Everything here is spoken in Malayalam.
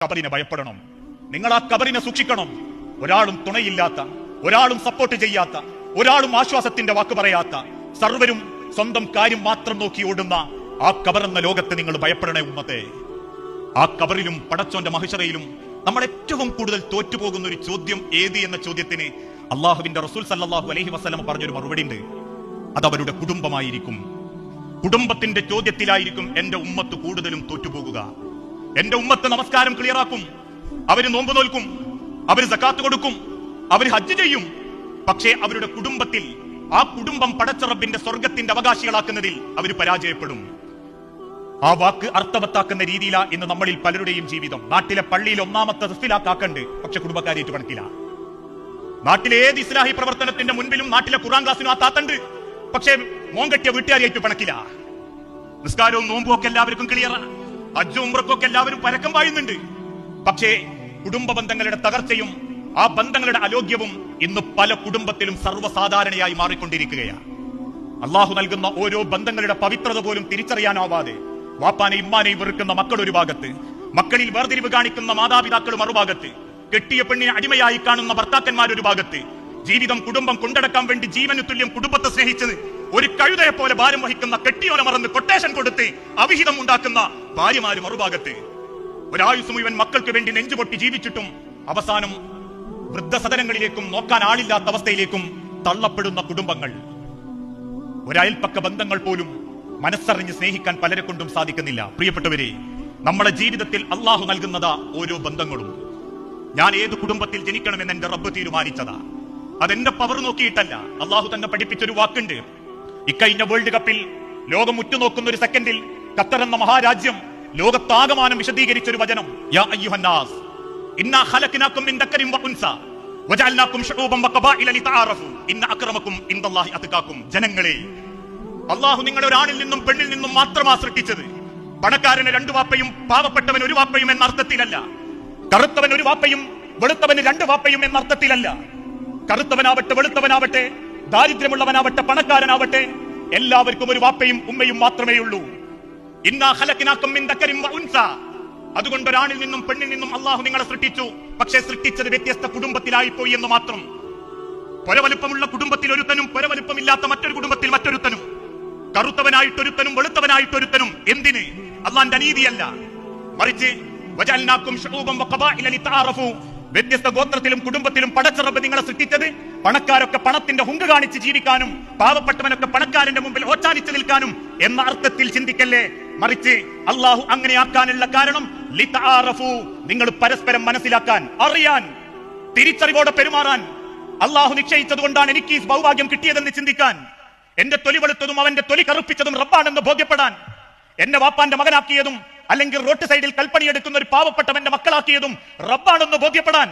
കബറിനെ ഭയപ്പെടണം. നിങ്ങൾ ആ കബറിനെ സൂക്ഷിക്കണം. ഒരാളും തുണയില്ലാത്ത, ഒരാളും സപ്പോർട്ട് ചെയ്യാത്ത, ഒരാളും ആശ്വാസത്തിന്റെ വാക്ക് പറയാത്ത, സർവരും സ്വന്തം കാര്യം മാത്രം നോക്കി ഓടുന്ന ആ കബറെന്ന ലോകത്തെ നിങ്ങൾ ഭയപ്പെടണേ ഉമ്മത്തെ. ആ കബറിലും പടച്ചോന്റെ മഹിശറയിലും നമ്മൾ ഏറ്റവും കൂടുതൽ തോറ്റുപോകുന്ന ഒരു ചോദ്യം ഏത് എന്ന ചോദ്യത്തിന് അള്ളാഹുവിന്റെ റസൂൽ സല്ലല്ലാഹു അലൈഹി വസല്ലം പറഞ്ഞൊരു മറുപടി ഉണ്ട്. അത് അവരുടെ കുടുംബമായിരിക്കും. കുടുംബത്തിന്റെ ചോദ്യത്തിലായിരിക്കും എന്റെ ഉമ്മത്ത് കൂടുതലും തോറ്റുപോകുക. എന്റെ ഉമ്മത്ത് നമസ്കാരം ക്ലിയറാക്കും, അവര് നോമ്പ് നോൽക്കും, അവര് സക്കാത്ത് കൊടുക്കും, അവര് ഹജ്ജ് ചെയ്യും. പക്ഷേ അവരുടെ കുടുംബത്തിൽ, ആ കുടുംബം പടച്ച റബ്ബിന്റെ സ്വർഗത്തിന്റെ അവകാശികളാക്കുന്നതിൽ അവർ പരാജയപ്പെടും. ആ വാക്ക് അർത്ഥവത്താക്കുന്ന രീതിയിലാ ഇന്ന് നമ്മളിൽ പലരുടെയും ജീവിതം. നാട്ടിലെ പള്ളിയിൽ ഒന്നാമത്തെ തഫ്സീലാക്കാക്കണ്ട്, പക്ഷെ കുടുംബക്കാരിയേറ്റ് പണക്കില്ല. നാട്ടിലെ ഏത് ഇസ്ലാഹി പ്രവർത്തനത്തിന്റെ മുൻപിലും നാട്ടിലെ ഖുർആൻ ക്ലാസിനും ആ താത്തണ്ട്, പക്ഷേ മോൻ കെട്ടിയ വീട്ടുകാരിയേറ്റ് പണക്കില്ല. നിസ്കാരവും നോമ്പും ഒക്കെ എല്ലാവർക്കും ക്ലിയറാണ്, ഹജ്ജും ഉംറക്കൊക്കെ എല്ലാവരും പരക്കം പായുന്നുണ്ട്. പക്ഷേ കുടുംബ ബന്ധങ്ങളുടെ തകർച്ചയും ആ ബന്ധങ്ങളുടെ അലോഗ്യവും ഇന്ന് പല കുടുംബത്തിലും സർവ്വസാധാരണയായി മാറിക്കൊണ്ടിരിക്കുകയാണ്. അള്ളാഹു നൽകുന്ന ഓരോ ബന്ധങ്ങളുടെ പവിത്രത പോലും തിരിച്ചറിയാനാവാതെ വാപ്പാനെയും ഇമ്മാനെയും വെറുക്കുന്ന മക്കൾ ഒരു ഭാഗത്ത്, മക്കളിൽ വേർതിരിവ് കാണിക്കുന്ന മാതാപിതാക്കൾ മറുഭാഗത്ത്, കെട്ടിയ പെണ്ണിനെ അടിമയായി കാണുന്ന ഭർത്താക്കന്മാരൊരു ഭാഗത്ത്, ജീവിതം കുടുംബം കൊണ്ടെടുക്കാൻ വേണ്ടി ജീവനു തുല്യം കുടുംബത്തെ സ്നേഹിച്ചത് ഒരു കഴുതയെ പോലെ ഭാരം വഹിക്കുന്ന കെട്ടിയോനെ മറന്ന് കൊട്ടേഷൻ കൊടുത്ത് അവിഹിതം ഉണ്ടാക്കുന്ന ഭാര്യമാര് മറുഭാഗത്ത്, ഒരായുസ് മുഴുവൻ മക്കൾക്ക് വേണ്ടി നെഞ്ചുപൊട്ടി ജീവിച്ചിട്ടും അവസാനം വൃദ്ധസദനങ്ങളിലേക്കും നോക്കാൻ ആളില്ലാത്ത അവസ്ഥയിലേക്കും തള്ളപ്പെടുന്ന കുടുംബങ്ങൾ. ഒരയൽപ്പക്ക ബന്ധങ്ങൾ പോലും മനസ്സറിഞ്ഞ് സ്നേഹിക്കാൻ പലരെ കൊണ്ടും സാധിക്കുന്നില്ല. പ്രിയപ്പെട്ടവരെ, നമ്മുടെ ജീവിതത്തിൽ അള്ളാഹു നൽകുന്നതാ ഓരോ ബന്ധങ്ങളും. ഞാൻ ഏത് കുടുംബത്തിൽ ജനിക്കണമെന്ന് എന്റെ റബ്ബ് തീരുമാനിച്ചതാ. അതെന്റെ പവർ നോക്കിയിട്ടല്ല. അള്ളാഹു തന്നെ പഠിപ്പിച്ചൊരു വാക്കുണ്ട്. ഇക്കഴിഞ്ഞ വേൾഡ് കപ്പിൽ ലോകം ഉറ്റുനോക്കുന്ന ഒരു സെക്കൻഡിൽ ഖത്തർ എന്ന മഹാരാജ്യം ലോകത്താകമാനം വിശദീകരിച്ചൊരു വചനം, യാ അയ്യുഹന്നാസ് ഇന്നാ ഖലഖനാകും മിൻ ദക്കരിൻ വ ഉൻസ വജഅൽനാകും ശുഊബൻ വഖബാഇല ലിതആറഫു ഇന്ന അക്രമകും ഇൻദല്ലാഹി അത്ഖാകും. ജനങ്ങളെ, അള്ളാഹു നിങ്ങളെ ഒരാണിൽ നിന്നും പെണ്ണിൽ നിന്നും മാത്രമാ സൃഷ്ടിച്ചത്. പണക്കാരന് രണ്ടു വാപ്പയും പാവപ്പെട്ടവൻ ഒരു വാപ്പയും എന്ന അർത്ഥത്തിലല്ല. കറുത്തവൻ ഒരു വാപ്പയും വെളുത്തവന് രണ്ട് വാപ്പയും എന്ന അർത്ഥത്തിലല്ല. കറുത്തവനാവട്ടെ വെളുത്തവനാവട്ടെ, ദാരിദ്ര്യമുള്ളവനാവട്ടെ പണക്കാരനാവട്ടെ, എല്ലാവർക്കും ഒരു വാപ്പയും ഉമ്മയും മാത്രമേ ഉള്ളൂ. ഇന്നാ ഖലഖനാകും മിൻ ദക്കരിൻ വ ഉൻസ. അതുകൊണ്ട് ഒരാണിൽ നിന്നും പെണ്ണിൽ നിന്നും അള്ളാഹു നിങ്ങളെ സൃഷ്ടിച്ചു. പക്ഷേ സൃഷ്ടിച്ചത് വ്യത്യസ്ത കുടുംബത്തിലായി പോയി എന്ന് മാത്രം. പൊരവലുപ്പമുള്ള കുടുംബത്തിൽ ഒരുത്തനും പൊരവലുപ്പമില്ലാത്ത മറ്റൊരു കുടുംബത്തിൽ മറ്റൊരുത്തനും, കറുത്തവനായിട്ടൊരുത്തനും വെളുത്തവനായിട്ടൊരുത്തനും. എന്തിന്? അള്ളാന്റെ അനീതിയല്ല, മറിച്ച് വജഅൽനാകും ശുഊബൻ വഖബാഇല ലിതആറഫു. വ്യത്യസ്ത ഗോത്രത്തിലും കുടുംബത്തിലും പടച്ച റബ്ബ് നിങ്ങളെ സൃഷ്ടിച്ചത് പണക്കാരൊക്കെ പണത്തിന്റെ ഹുങ്ക് കാണിച്ച് ജീവിക്കാനും പാവപ്പെട്ടവനൊക്കെ പണക്കാരന്റെ മുമ്പിൽ ഓച്ചാനിച്ചു നിൽക്കാനും എന്ന അർത്ഥത്തിൽ ചിന്തിക്കല്ലേ. മറിച്ച് അള്ളാഹു അങ്ങനെ ആക്കാനുള്ള കാരണം ലിതആറഫു, നിങ്ങൾ പരസ്പരം മനസ്സിലാക്കാൻ, അറിയാൻ, തിരിച്ചറിവോടെ പെരുമാറാൻ അള്ളാഹു നിശ്ചയിച്ചത് കൊണ്ടാണ് എനിക്ക് ഈ സൗഭാഗ്യം കിട്ടിയതെന്ന് ചിന്തിക്കാൻ. എന്റെ തൊലി വെളുത്തതും അവന്റെ തൊലി കറുപ്പിച്ചതും റബ്ബാണെന്ന് ബോധ്യപ്പെടാൻ, എന്നെ വാപ്പാന്റെ മകനാക്കിയതും അല്ലെങ്കിൽ റോഡ് സൈഡിൽ കൽപ്പണിയെടുക്കുന്ന ഒരു പാവപ്പെട്ടവന്റെ മക്കളാക്കിയതും റബ്ബാണെന്ന് ബോധ്യപ്പെടാൻ